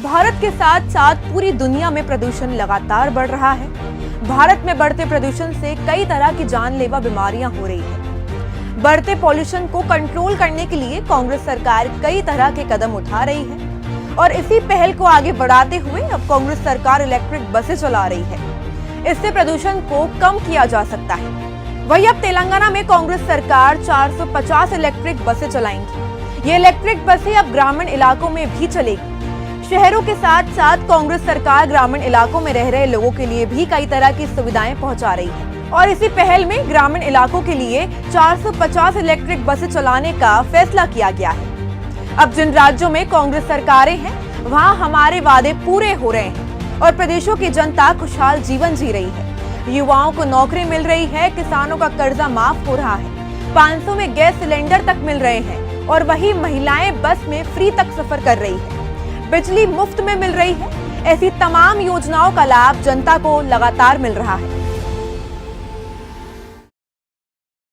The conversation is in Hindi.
भारत के साथ साथ पूरी दुनिया में प्रदूषण लगातार बढ़ रहा है। भारत में बढ़ते प्रदूषण से कई तरह की जानलेवा बीमारियां हो रही है। बढ़ते पॉल्यूशन को कंट्रोल करने के लिए कांग्रेस सरकार कई तरह के कदम उठा रही है और इसी पहल को आगे बढ़ाते हुए अब कांग्रेस सरकार इलेक्ट्रिक बसें चला रही है। इससे प्रदूषण को कम किया जा सकता है। वहीं अब तेलंगाना में कांग्रेस सरकार 450 इलेक्ट्रिक बसें चलाएंगी। ये इलेक्ट्रिक बसें अब ग्रामीण इलाकों में भी चलेगी। शहरों के साथ साथ कांग्रेस सरकार ग्रामीण इलाकों में रह रहे लोगों के लिए भी कई तरह की सुविधाएं पहुंचा रही है और इसी पहल में ग्रामीण इलाकों के लिए 450 इलेक्ट्रिक बसें चलाने का फैसला किया गया है। अब जिन राज्यों में कांग्रेस सरकारें हैं, वहां हमारे वादे पूरे हो रहे हैं और प्रदेशों की जनता खुशहाल जीवन जी रही है। युवाओं को नौकरी मिल रही है, किसानों का कर्जा माफ हो रहा है, 500 में गैस सिलेंडर तक मिल रहे हैं और वही महिलाएं बस में फ्री तक सफर कर रही है, बिजली मुफ्त में मिल रही है। ऐसी तमाम योजनाओं का लाभ जनता को लगातार मिल रहा है।